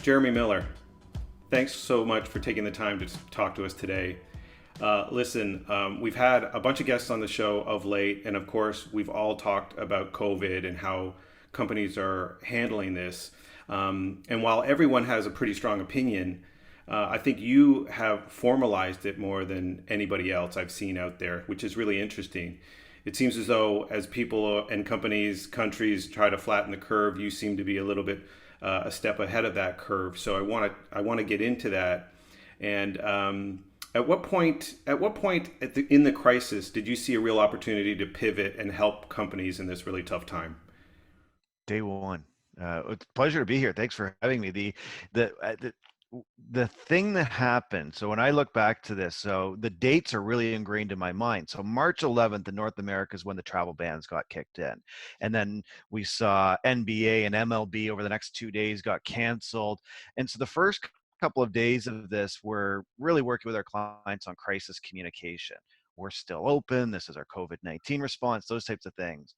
Jeremy Miller, thanks so much for taking the time to talk to us today. We've had a bunch of guests on the show of late, and of course, we've all talked about COVID and how companies are handling this. And while everyone has a pretty strong opinion, I think you have formalized it more than anybody else I've seen out there, which is really interesting. It seems as though as people and companies, countries try to flatten the curve, you seem to be a little bit a step ahead of that curve. So I want to get into that. And at what point in the crisis did you see a real opportunity to pivot and help companies in this really tough time? Day one. It's a pleasure to be here. Thanks for having me. The, uh, the the thing that happened. So when I look back to this, so the dates are really ingrained in my mind. So March 11th in North America is when the travel bans got kicked in, and then we saw NBA and MLB over the next 2 days got canceled. And so the first couple of days of this, we're really working with our clients on crisis communication. We're still open. This is our COVID-19 response. Those types of things.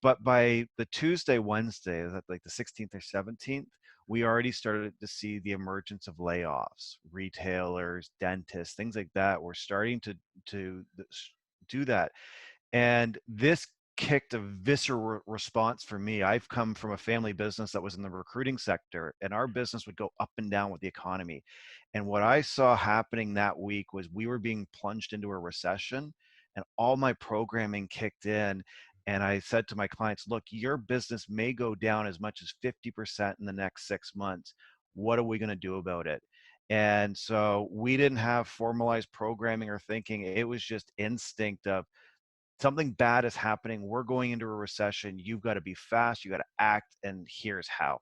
But by the Tuesday, Wednesday, is that like the 16th or 17th, we already started to see the emergence of layoffs, retailers, dentists, things like that. We're starting to do that. And this kicked a visceral response for me. I've come from a family business that was in the recruiting sector, and our business would go up and down with the economy. And what I saw happening that week was we were being plunged into a recession, and all my programming kicked in. And I said to my clients, look, your business may go down as much as 50% in the next 6 months. What are we going to do about it? And so we didn't have formalized programming or thinking. It was just instinct of something bad is happening. We're going into a recession. You've got to be fast. You got to act. And here's how.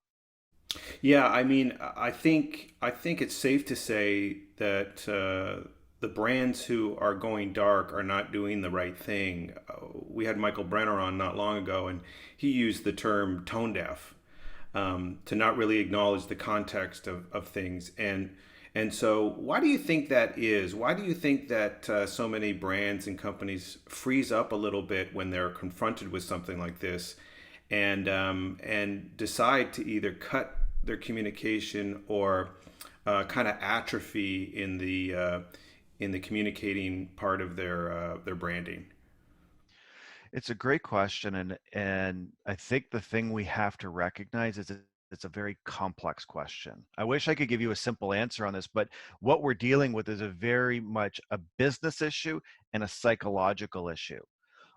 Yeah, I mean, I think it's safe to say that the brands who are going dark are not doing the right thing. We had Michael Brenner on not long ago, and he used the term tone deaf, to not really acknowledge the context of things. And so, why do you think that is? Why do you think that so many brands and companies freeze up a little bit when they're confronted with something like this, and decide to either cut their communication or kind of atrophy in the communicating part of their branding? It's a great question, and I think the thing we have to recognize is it's a very complex question. I wish I could give you a simple answer on this, but what we're dealing with is a very much a business issue and a psychological issue.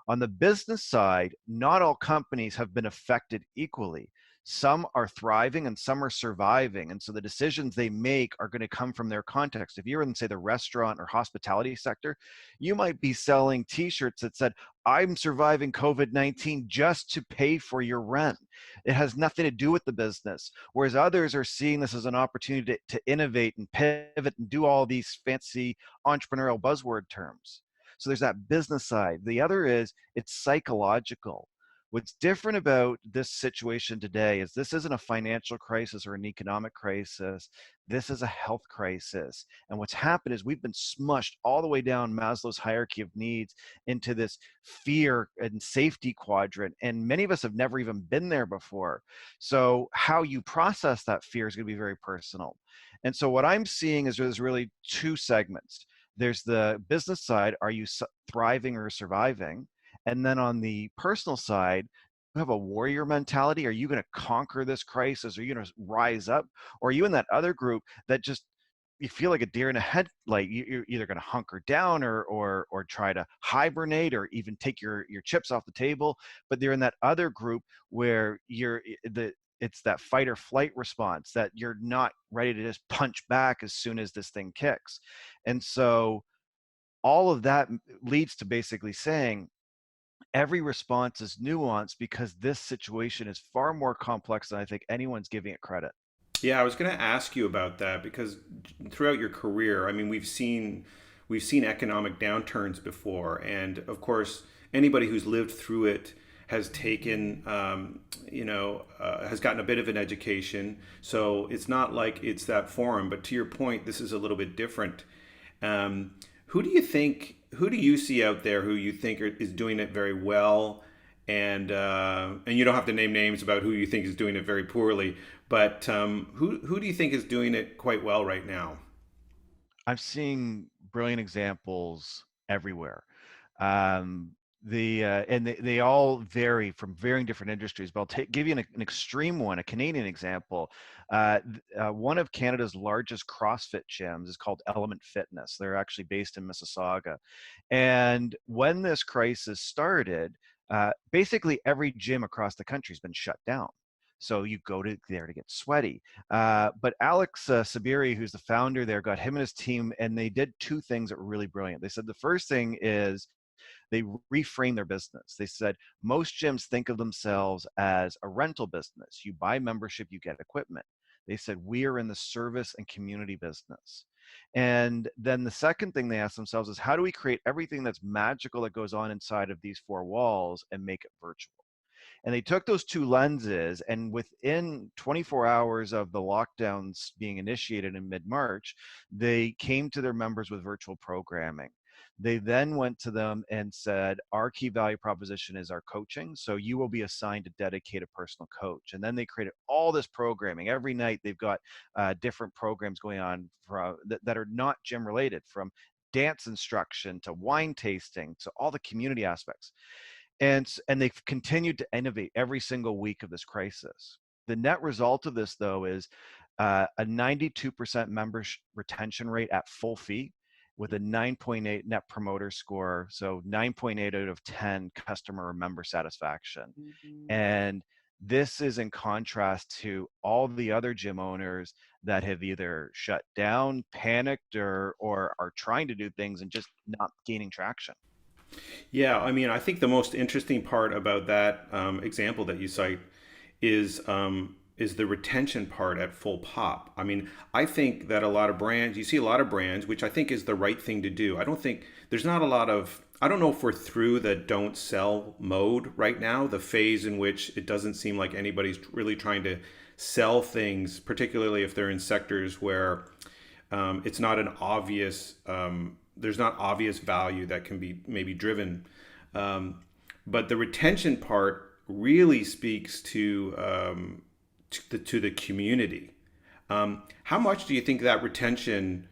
On the business side, not all companies have been affected equally. Some are thriving and some are surviving. And so the decisions they make are going to come from their context. If you're in, say, the restaurant or hospitality sector, you might be selling t shirts that said, I'm surviving COVID-19 just to pay for your rent. It has nothing to do with the business. Whereas others are seeing this as an opportunity to innovate and pivot and do all these fancy entrepreneurial buzzword terms. So there's that business side. The other is it's psychological. What's different about this situation today is this isn't a financial crisis or an economic crisis. This is a health crisis. And what's happened is we've been smushed all the way down Maslow's hierarchy of needs into this fear and safety quadrant. And many of us have never even been there before. So how you process that fear is going to be very personal. And so what I'm seeing is there's really two segments. There's the business side, are you thriving or surviving? And then on the personal side, you have a warrior mentality. Are you going to conquer this crisis? Are you going to rise up? Or are you in that other group that just you feel like a deer in a headlight? You're either going to hunker down or try to hibernate or even take your chips off the table. But they're in that other group where it's that fight or flight response that you're not ready to just punch back as soon as this thing kicks. And so all of that leads to basically saying every response is nuanced because this situation is far more complex than I think anyone's giving it credit. Yeah, I was going to ask you about that because throughout your career, I mean, we've seen economic downturns before, and of course, anybody who's lived through it has taken, has gotten a bit of an education. So it's not like it's that foreign. But to your point, this is a little bit different. Who do you think? Who do you see out there who you think is doing it very well, and you don't have to name names about who you think is doing it very poorly, but who do you think is doing it quite well right now? I'm seeing brilliant examples everywhere. Um, they all vary from varying different industries, but give you an extreme one, a Canadian example. One of Canada's largest CrossFit gyms is called Element Fitness. They're actually based in Mississauga. And when this crisis started, basically every gym across the country has been shut down. So you go to there to get sweaty. But Alex Sabiri, who's the founder there, got him and his team, and they did two things that were really brilliant. They said the first thing is they reframed their business. They said most gyms think of themselves as a rental business. You buy membership, you get equipment. They said we are in the service and community business. And then the second thing they asked themselves is how do we create everything that's magical that goes on inside of these four walls and make it virtual? And they took those two lenses, and within 24 hours of the lockdowns being initiated in mid-March, they came to their members with virtual programming. They then went to them and said, our key value proposition is our coaching. So you will be assigned a dedicated personal coach. And then they created all this programming. Every night they've got different programs going on that are not gym related, from dance instruction to wine tasting to all the community aspects. And they've continued to innovate every single week of this crisis. The net result of this, though, is a 92% member retention rate at full fee, with a 9.8 net promoter score, so 9.8 out of 10 customer or member satisfaction. And this is in contrast to all the other gym owners that have either shut down, panicked, or are trying to do things and just not gaining traction. Yeah, I mean, I think the most interesting part about that example that you cite is the retention part at full pop. I mean, I think that a lot of brands, you see a lot of brands, which I think is the right thing to do. I don't think there's not a lot of. I don't know if we're through the don't sell mode right now, the phase in which it doesn't seem like anybody's really trying to sell things, particularly if they're in sectors where it's not an obvious there's not obvious value that can be maybe driven, but the retention part really speaks to the community. How much do you think that retention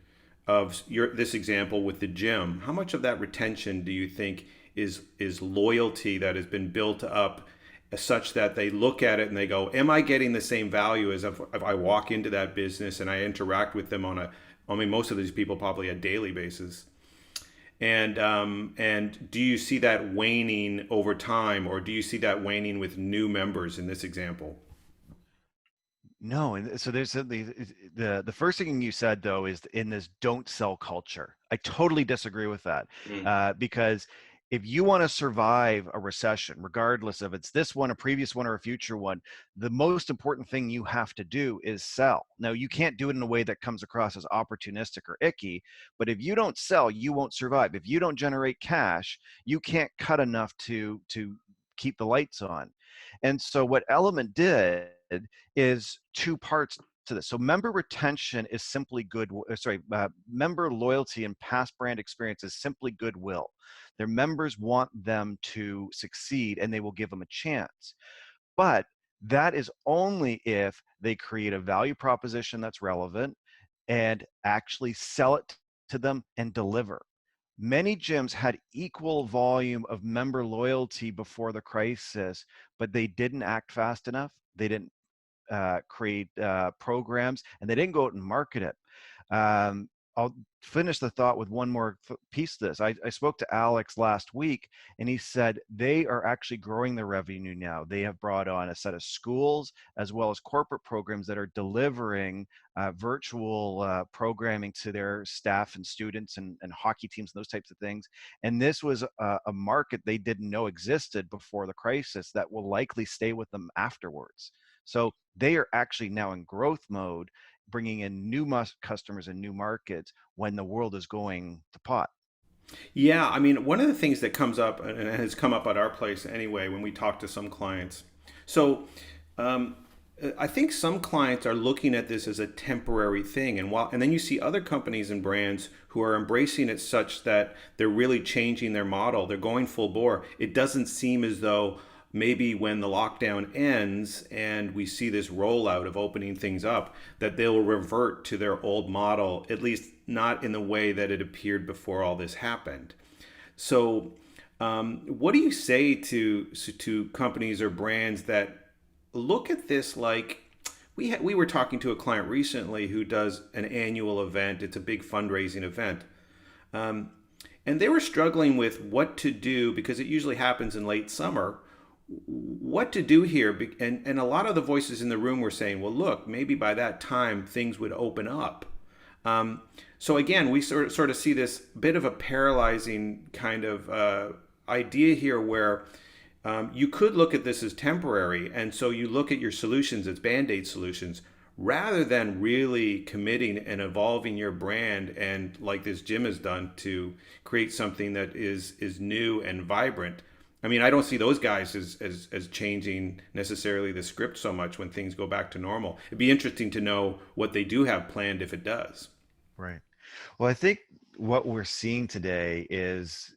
of this example with the gym, how much of that retention do you think is loyalty that has been built up such that they look at it and they go, am I getting the same value as if I walk into that business and I interact with them I mean, most of these people probably a daily basis. And do you see that waning over time, or do you see that waning with new members in this example? No, and so there's the first thing you said, though, is in this don't sell culture. I totally disagree with that, Mm. because if you want to survive a recession, regardless of it's this one, a previous one, or a future one, the most important thing you have to do is sell. Now, you can't do it in a way that comes across as opportunistic or icky, but if you don't sell, you won't survive. If you don't generate cash, you can't cut enough to keep the lights on. And so what Element did is two parts to this. So member retention is simply member loyalty and past brand experience is simply goodwill. Their members want them to succeed and they will give them a chance. But that is only if they create a value proposition that's relevant and actually sell it to them and deliver. Many gyms had equal volume of member loyalty before the crisis, but they didn't act fast enough. They didn't create programs, and they didn't go out and market it. I'll finish the thought with one more piece of this. I spoke to Alex last week, and he said they are actually growing their revenue now. They have brought on a set of schools as well as corporate programs that are delivering virtual programming to their staff and students and hockey teams and those types of things. And this was a market they didn't know existed before the crisis that will likely stay with them afterwards. So they are actually now in growth mode, bringing in new customers and new markets when the world is going to pot. Yeah, I mean, one of the things that comes up and has come up at our place anyway when we talk to some clients. So, um, I think some clients are looking at this as a temporary thing, and then you see other companies and brands who are embracing it such that they're really changing their model. They're going full bore. It doesn't seem as though maybe when the lockdown ends and we see this rollout of opening things up, that they'll revert to their old model, at least not in the way that it appeared before all this happened. So, what do you say to companies or brands that look at this like we were talking to a client recently who does an annual event. It's a big fundraising event. Um, and they were struggling with what to do because it usually happens in late summer. What to do here? And a lot of the voices in the room were saying, well, look, maybe by that time things would open up. Um, so again, we sort of see this bit of a paralyzing kind of idea here where you could look at this as temporary. And so you look at your solutions as band aid solutions rather than really committing and evolving your brand and like this Jim has done to create something that is new and vibrant. I mean, I don't see those guys as changing necessarily the script so much when things go back to normal. It'd be interesting to know what they do have planned if it does. Right. Well, I think what we're seeing today is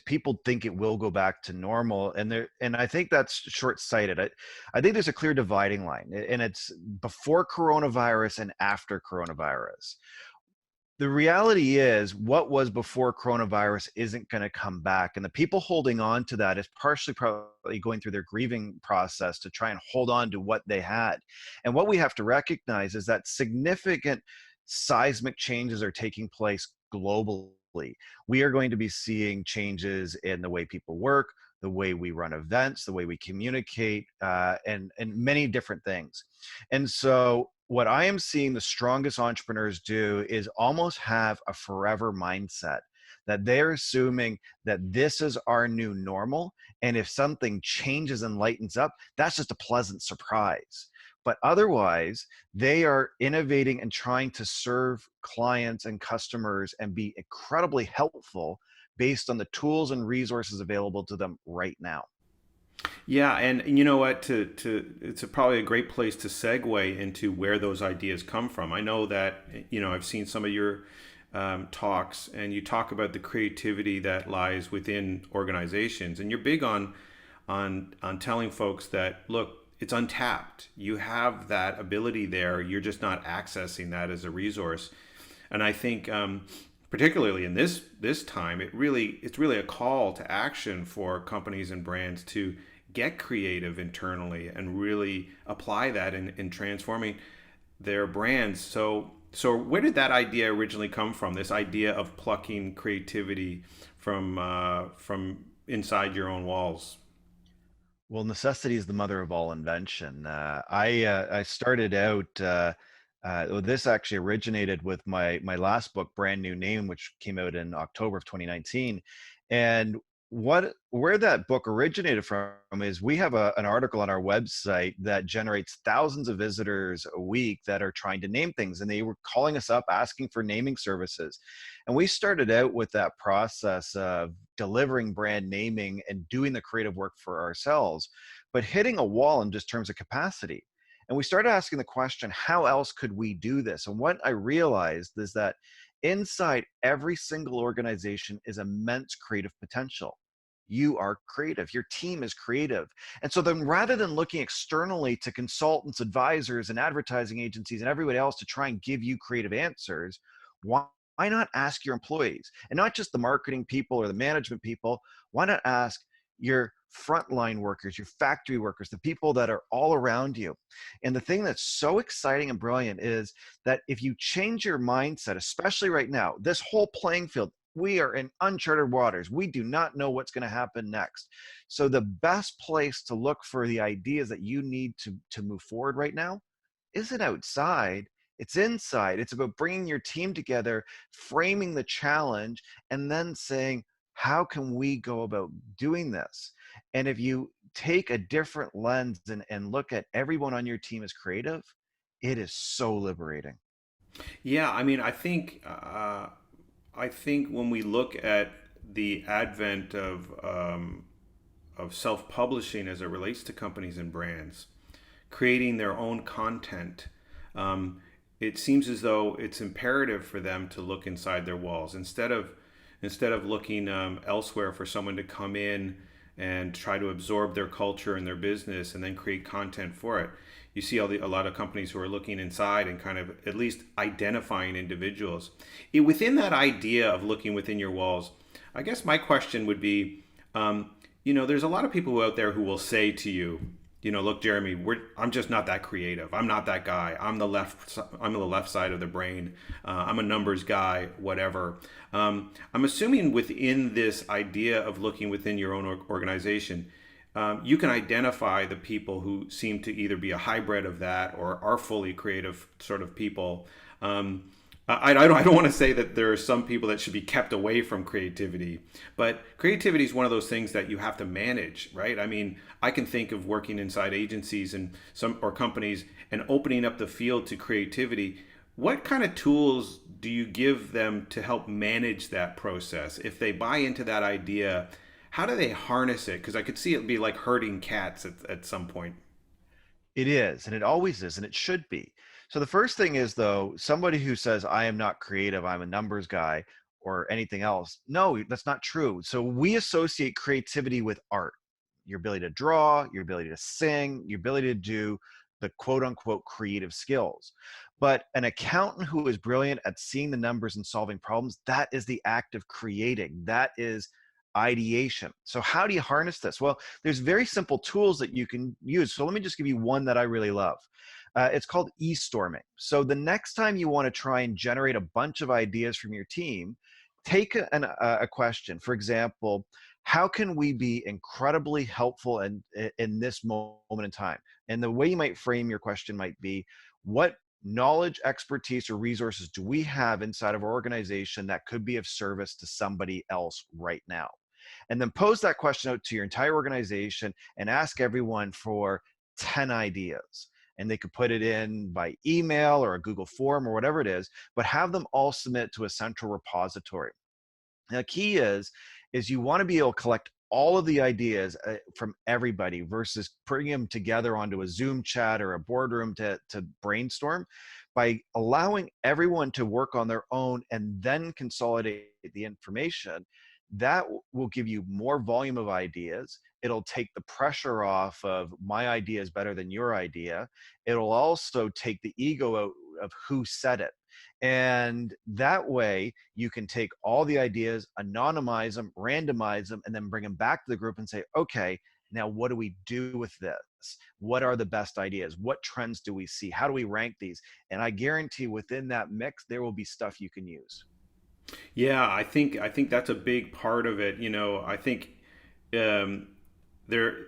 people think it will go back to normal, and I think that's short-sighted. I think there's a clear dividing line, and it's before coronavirus and after coronavirus. The reality is what was before coronavirus isn't going to come back, and the people holding on to that is partially probably going through their grieving process to try and hold on to what they had. And what we have to recognize is that significant seismic changes are taking place globally. We are going to be seeing changes in the way people work, the way we run events, the way we communicate, and many different things. And so what I am seeing the strongest entrepreneurs do is almost have a forever mindset, that they're assuming that this is our new normal. And if something changes and lightens up, that's just a pleasant surprise. But otherwise, they are innovating and trying to serve clients and customers and be incredibly helpful based on the tools and resources available to them right now. Yeah, and you know what? It's probably a great place to segue into where those ideas come from. I know that I've seen some of your talks, and you talk about the creativity that lies within organizations, and you're big on telling folks that look, it's untapped. You have that ability there. You're just not accessing that as a resource. And I think particularly in this time, it's really a call to action for companies and brands to get creative internally and really apply that in transforming their brands. So where did that idea originally come from? This idea of plucking creativity from inside your own walls. Well, necessity is the mother of all invention. I started out. Well, this actually originated with my last book, Brand New Name, which came out in October of 2019. And where that book originated from is we have an article on our website that generates thousands of visitors a week that are trying to name things, and they were calling us up asking for naming services. And we started out with that process of delivering brand naming and doing the creative work for ourselves, but hitting a wall in just terms of capacity. And we started asking the question, how else could we do this? And what I realized is that inside every single organization is immense creative potential. You are creative, your team is creative. And so then rather than looking externally to consultants, advisors, and advertising agencies and everybody else to try and give you creative answers, why not ask your employees? And not just the marketing people or the management people, why not ask your frontline workers, your factory workers, the people that are all around you? And the thing that's so exciting and brilliant is that if you change your mindset, especially right now, this whole playing field, we are in uncharted waters. We do not know what's going to happen next. So the best place to look for the ideas that you need to move forward right now isn't outside, it's inside. It's about bringing your team together, framing the challenge, and then saying, how can we go about doing this? And if you take a different lens and look at everyone on your team as creative, it is so liberating. Yeah, I mean, I think when we look at the advent of self-publishing as it relates to companies and brands, creating their own content, um, it seems as though it's imperative for them to look inside their walls instead of looking elsewhere for someone to come in and try to absorb their culture and their business and then create content for it. You see a lot of companies who are looking inside and kind of at least identifying individuals. Within that idea of looking within your walls, I guess my question would be, there's a lot of people out there who will say to you, look, Jeremy, I'm just not that creative. I'm not that guy. I'm the left side of the brain. I'm a numbers guy. Whatever. I'm assuming within this idea of looking within your own organization, you can identify the people who seem to either be a hybrid of that or are fully creative sort of people. I don't want to say that there are some people that should be kept away from creativity, but creativity is one of those things that you have to manage, right? I mean, I can think of working inside agencies and some or companies and opening up the field to creativity. What kind of tools do you give them to help manage that process? If they buy into that idea, how do they harness it? Because I could see it be like herding cats at some point. It is, and it always is, and it should be. So the first thing is, though, somebody who says, I am not creative, I'm a numbers guy, or anything else. No, that's not true. So we associate creativity with art, your ability to draw, your ability to sing, your ability to do the quote unquote creative skills. But an accountant who is brilliant at seeing the numbers and solving problems, that is the act of creating. That is ideation. So how do you harness this? Well, there's very simple tools that you can use. So let me just give you one that I really love. It's called e-storming. So the next time you want to try and generate a bunch of ideas from your team, take a question. For example, how can we be incredibly helpful in this moment in time? And the way you might frame your question might be, what knowledge, expertise, or resources do we have inside of our organization that could be of service to somebody else right now? And then pose that question out to your entire organization and ask everyone for 10 ideas. And they could put it in by email or a Google form or whatever it is, but have them all submit to a central repository. Now, the key is you want to be able to collect all of the ideas from everybody versus putting them together onto a Zoom chat or a boardroom to brainstorm. By allowing everyone to work on their own and then consolidate the information, that will give you more volume of ideas. It'll take the pressure off of my idea is better than your idea. It'll also take the ego out of who said it. And that way you can take all the ideas, anonymize them, randomize them, and then bring them back to the group and say, okay, now what do we do with this? What are the best ideas? What trends do we see? How do we rank these? And I guarantee within that mix, there will be stuff you can use. Yeah, I think that's a big part of it. I think um, there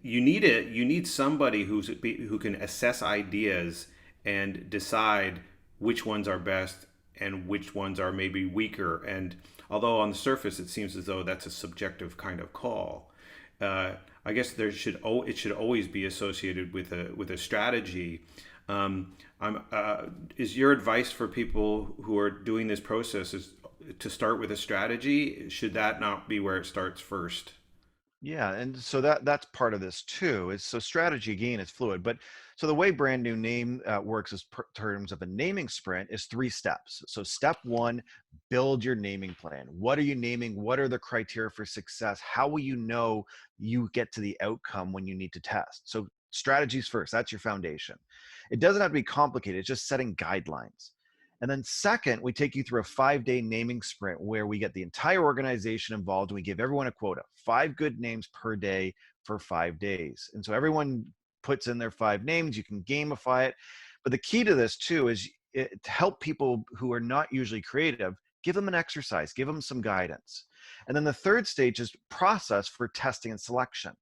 you need somebody who can assess ideas and decide which ones are best and which ones are maybe weaker. And although on the surface it seems as though that's a subjective kind of call, I guess it should always be associated with a strategy. Is your advice for people who are doing this process is to start with a strategy? Should that not be where it starts first? Yeah, and so that's part of this too. Is so strategy again is fluid, but so the way brand new name works is terms of a naming sprint is 3 steps. So step one, build your naming plan. What are you naming? What are the criteria for success? How will you know you get to the outcome when you need to test? So strategies first. That's your foundation. It doesn't have to be complicated. It's just setting guidelines. And then second, we take you through a 5-day naming sprint where we get the entire organization involved and we give everyone a quota, 5 good names per day for 5 days. And so everyone puts in their 5 names, you can gamify it. But the key to this too is to help people who are not usually creative, give them an exercise, give them some guidance. And then the third stage is process for testing and selection.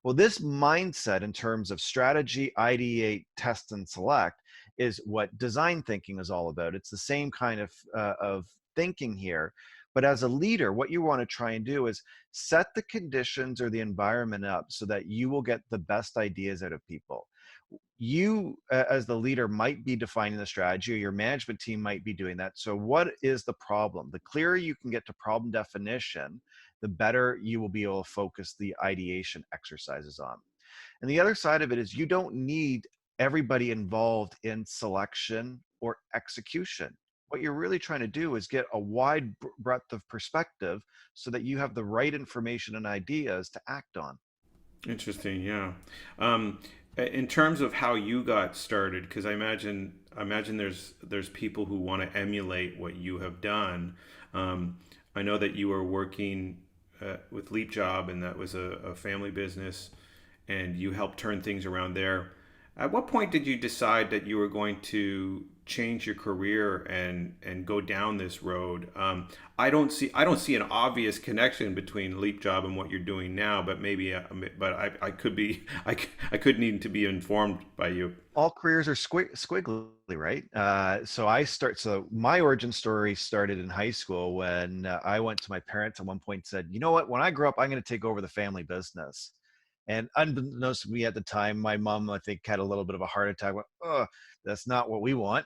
Well, this mindset in terms of strategy, ideate, test, and select is what design thinking is all about. It's the same kind of thinking here. But as a leader, what you want to try and do is set the conditions or the environment up so that you will get the best ideas out of people. You, as the leader, might be defining the strategy, or your management team might be doing that. So, what is the problem? The clearer you can get to problem definition, the better you will be able to focus the ideation exercises on. And the other side of it is you don't need everybody involved in selection or execution. What you're really trying to do is get a wide breadth of perspective so that you have the right information and ideas to act on. Interesting, yeah. Um, in terms of how you got started, because I imagine there's people who want to emulate what you have done. Um, I know that you were working with Leap Job, and that was a family business, and you helped turn things around there. At what point did you decide that you were going to change your career and go down this road? I don't see an obvious connection between Leap Job and what you're doing now, but maybe but I could be I could need to be informed by you. All careers are squiggly, right? So my origin story started in high school when I went to my parents at one point and said, you know what, when I grow up, I'm going to take over the family business. And unbeknownst to me at the time, my mom, I think, had a little bit of a heart attack. Went, oh, that's not what we want.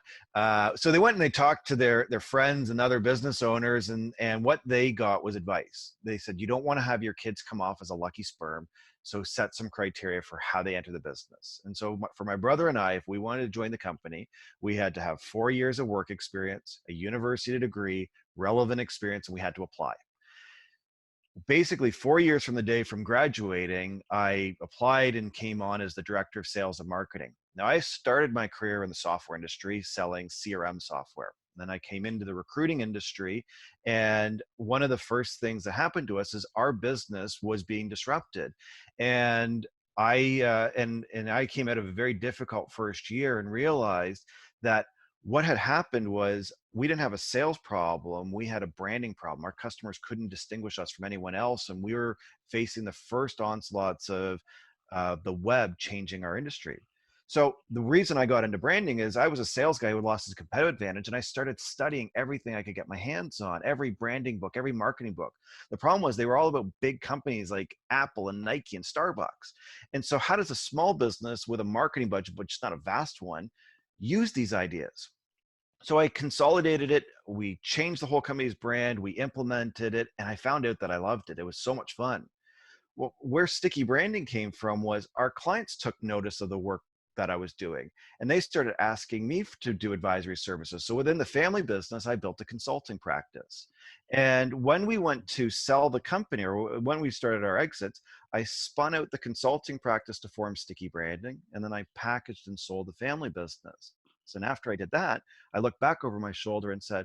So they went and they talked to their friends and other business owners, and what they got was advice. They said, you don't want to have your kids come off as a lucky sperm. So set some criteria for how they enter the business. And so for my brother and I, if we wanted to join the company, we had to have 4 years of work experience, a university degree, relevant experience, and we had to apply. Basically 4 years from the day from graduating, I applied and came on as the director of sales and marketing. Now, I started my career in the software industry selling CRM software. Then I came into the recruiting industry, and one of the first things that happened to us is our business was being disrupted. And I came out of a very difficult first year and realized that what had happened was we didn't have a sales problem, we had a branding problem. Our customers couldn't distinguish us from anyone else, and we were facing the first onslaughts of the web changing our industry. So the reason I got into branding is I was a sales guy who lost his competitive advantage, and I started studying everything I could get my hands on, every branding book, every marketing book. The problem was they were all about big companies like Apple and Nike and Starbucks. And so how does a small business with a marketing budget, but just not a vast one, use these ideas? So I consolidated it. We changed the whole company's brand. We implemented it, and I found out that I loved it. It was so much fun. Well, where sticky branding came from was our clients took notice of the work that I was doing, and they started asking me to do advisory services. So within the family business, I built a consulting practice. And when we went to sell the company, or when we started our exits, I spun out the consulting practice to form sticky branding, and then I packaged and sold the family business. And after I did that, I looked back over my shoulder and said,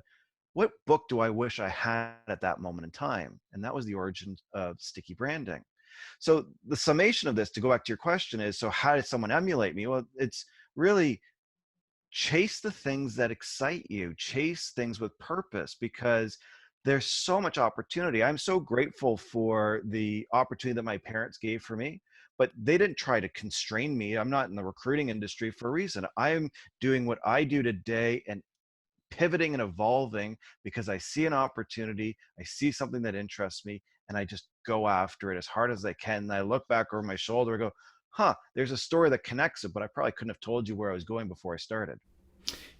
what book do I wish I had at that moment in time? And that was the origin of sticky branding. So the summation of this, to go back to your question, is, so how did someone emulate me? Well, it's really chase the things that excite you, chase things with purpose, because there's so much opportunity. I'm so grateful for the opportunity that my parents gave for me, but they didn't try to constrain me. I'm not in the recruiting industry for a reason. I'm doing what I do today and pivoting and evolving because I see an opportunity, I see something that interests me, and I just go after it as hard as I can. And I look back over my shoulder and go, huh, there's a story that connects it, but I probably couldn't have told you where I was going before I started.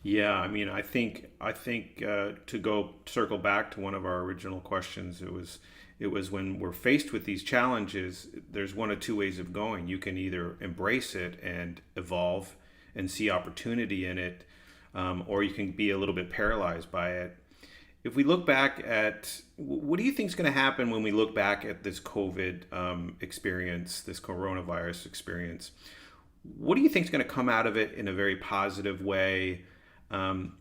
Yeah, I mean, I think to go circle back to one of our original questions, it was when we're faced with these challenges, there's one of two ways of going. You can either embrace it and evolve and see opportunity in it, or you can be a little bit paralyzed by it. If we look back at what do you think is going to happen when we look back at this COVID experience, this coronavirus experience? What do you think is going to come out of it in a very positive way? Um,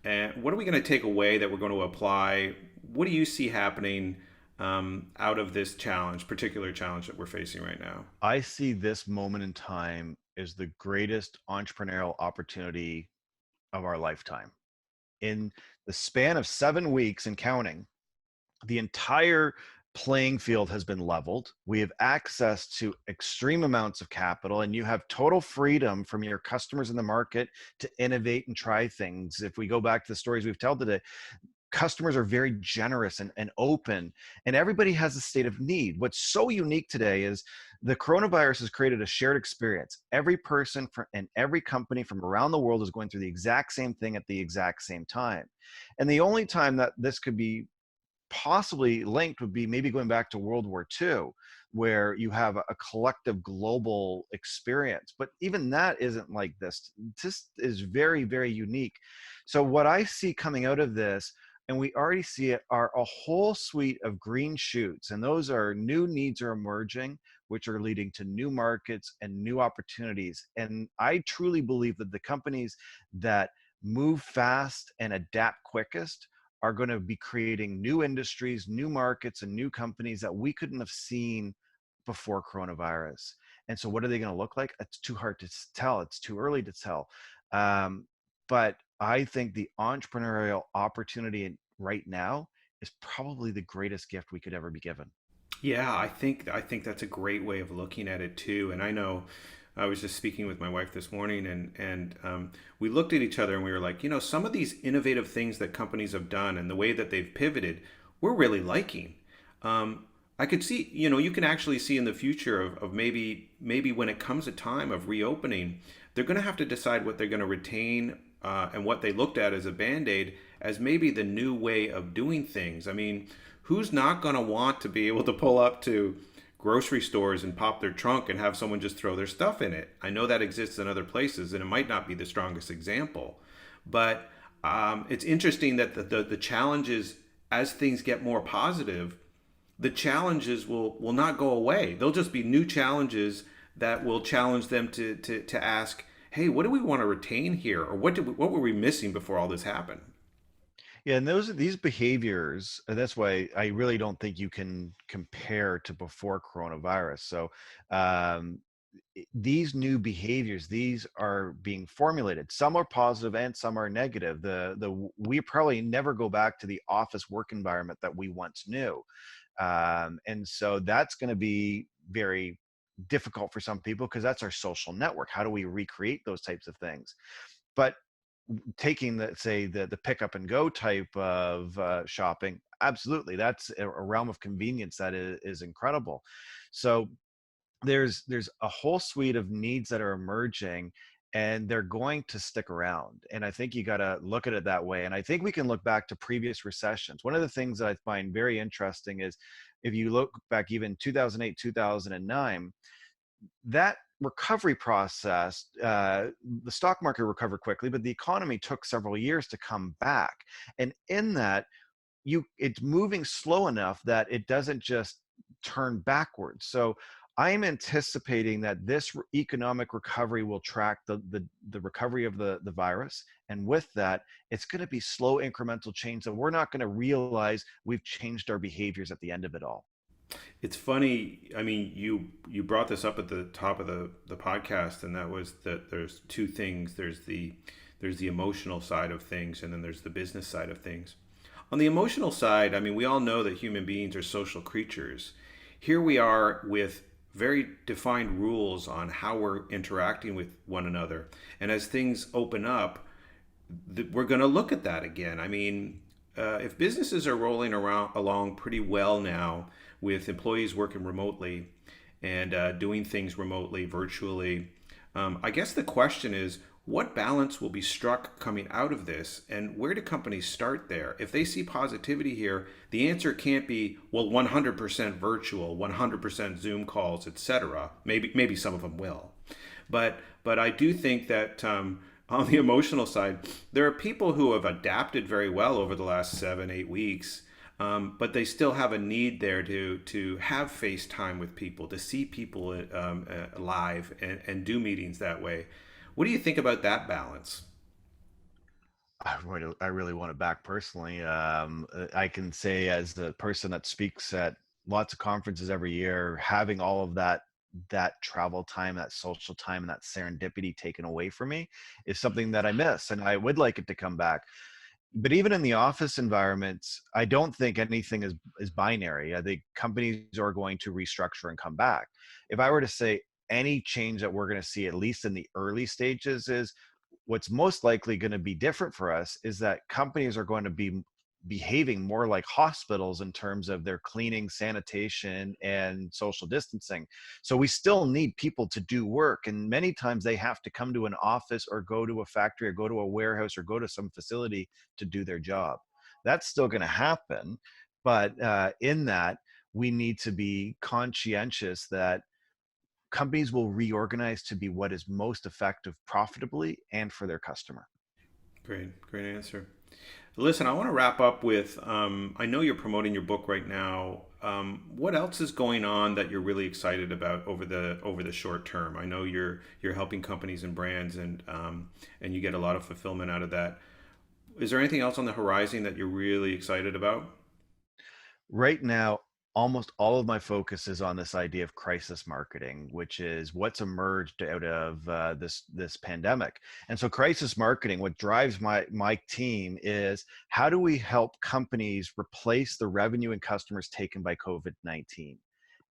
and what are we going to take away that we're going to apply? What do you see happening out of this challenge, particular challenge that we're facing right now? I see this moment in time as the greatest entrepreneurial opportunity of our lifetime. In the span of 7 weeks and counting, the entire playing field has been leveled. We have access to extreme amounts of capital, and you have total freedom from your customers in the market to innovate and try things. If we go back to the stories we've told today, customers are very generous and open, and everybody has a state of need. What's so unique today is the coronavirus has created a shared experience. Every person and every company from around the world is going through the exact same thing at the exact same time. And the only time that this could be possibly linked would be maybe going back to World War II. where you have a collective global experience. But even that isn't like this. This is very, very unique. So what I see coming out of this, and we already see it, are a whole suite of green shoots. And those are new needs are emerging, which are leading to new markets and new opportunities. And I truly believe that the companies that move fast and adapt quickest are going to be creating new industries, new markets, and new companies that we couldn't have seen before coronavirus. And so, what are they going to look like? It's too hard to tell. It's too early to tell. But I think the entrepreneurial opportunity right now is probably the greatest gift we could ever be given. Yeah, I think that's a great way of looking at it too. And I know I was just speaking with my wife this morning, and we looked at each other and we were like, some of these innovative things that companies have done and the way that they've pivoted, we're really liking. Um, I could see, you can actually see in the future of maybe when it comes a time of reopening, they're going to have to decide what they're going to retain, and what they looked at as a band-aid as maybe the new way of doing things. I mean, who's not going to want to be able to pull up to grocery stores and pop their trunk and have someone just throw their stuff in it? I know that exists in other places, and it might not be the strongest example, but it's interesting that the challenges, as things get more positive, the challenges will not go away. There'll just be new challenges that will challenge them to ask, hey, what do we want to retain here, or what were we missing before all this happened? Yeah, and these behaviors, and that's why I really don't think you can compare to before coronavirus. So, um, these new behaviors, these are being formulated. Some are positive and some are negative. We probably never go back to the office work environment that we once knew, and so that's going to be very difficult for some people because that's our social network. How do we recreate those types of things? But taking the say the pick up and go type of shopping, absolutely, that's a realm of convenience that is incredible. So there's a whole suite of needs that are emerging, and they're going to stick around. And I think you got to look at it that way. And I think we can look back to previous recessions. One of the things that I find very interesting is if you look back even 2008, 2009, that recovery process, the stock market recovered quickly, but the economy took several years to come back. And in that, it's moving slow enough that it doesn't just turn backwards. So I'm anticipating that this economic recovery will track the recovery of the virus. And with that, it's going to be slow incremental change that we're not going to realize we've changed our behaviors at the end of it all. It's funny. I mean, you brought this up at the top of the podcast, and that was that there's two things. There's the emotional side of things, and then there's the business side of things. On the emotional side, I mean, we all know that human beings are social creatures. Here we are with very defined rules on how we're interacting with one another, and as things open up, we're going to look at that again. I mean, if businesses are rolling around along pretty well now with employees working remotely and doing things remotely, virtually, I guess the question is, what balance will be struck coming out of this, and where do companies start there? If they see positivity here, the answer can't be, well, 100% virtual, 100% Zoom calls, etc. Maybe some of them will, but I do think that, on the emotional side, there are people who have adapted very well over the last 7 8 weeks, but they still have a need there to have FaceTime with people, to see people live, and do meetings that way. What do you think about that balance? I really want it back personally. I can say, as the person that speaks at lots of conferences every year, having all of that travel time, that social time, and that serendipity taken away from me is something that I miss, and I would like it to come back. But even in the office environments, I don't think anything is binary. I think companies are going to restructure and come back. If I were to say any change that we're going to see, at least in the early stages, is what's most likely going to be different for us is that companies are going to be behaving more like hospitals in terms of their cleaning, sanitation, and social distancing. So we still need people to do work. And many times they have to come to an office or go to a factory or go to a warehouse or go to some facility to do their job. That's still going to happen. But in that, we need to be conscientious that companies will reorganize to be what is most effective profitably and for their customer. Great answer. Listen, I want to wrap up with I know you're promoting your book right now. What else is going on that you're really excited about over the short term? I know you're helping companies and brands, and you get a lot of fulfillment out of that. Is there anything else on the horizon that you're really excited about? Right now, almost all of my focus is on this idea of crisis marketing, which is what's emerged out of this pandemic. And so, crisis marketing, what drives my team is how do we help companies replace the revenue and customers taken by COVID-19?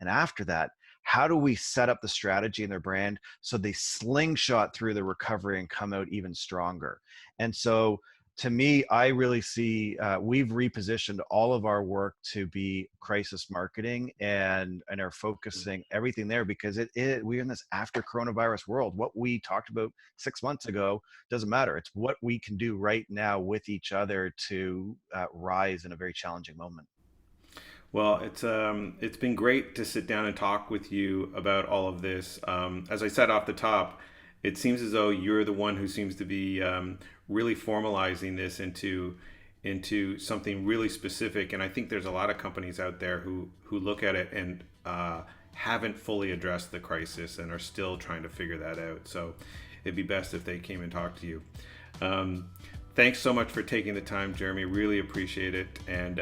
And after that, how do we set up the strategy in their brand so they slingshot through the recovery and come out even stronger? And so, to me, I really see we've repositioned all of our work to be crisis marketing and are focusing everything there because we're in this after coronavirus world. What we talked about 6 months ago doesn't matter. It's what we can do right now with each other to rise in a very challenging moment. Well, it's been great to sit down and talk with you about all of this. As I said off the top, it seems as though you're the one who seems to be really formalizing this into something really specific. And I think there's a lot of companies out there who look at it and haven't fully addressed the crisis and are still trying to figure that out. So it'd be best if they came and talked to you. Thanks so much for taking the time, Jeremy. Really appreciate it, and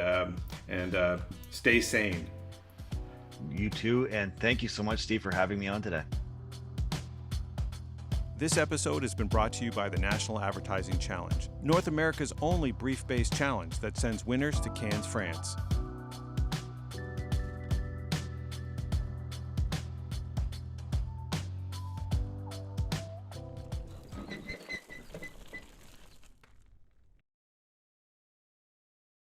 stay sane. You too, and thank you so much, Steve, for having me on today. This episode has been brought to you by the National Advertising Challenge, North America's only brief-based challenge that sends winners to Cannes, France.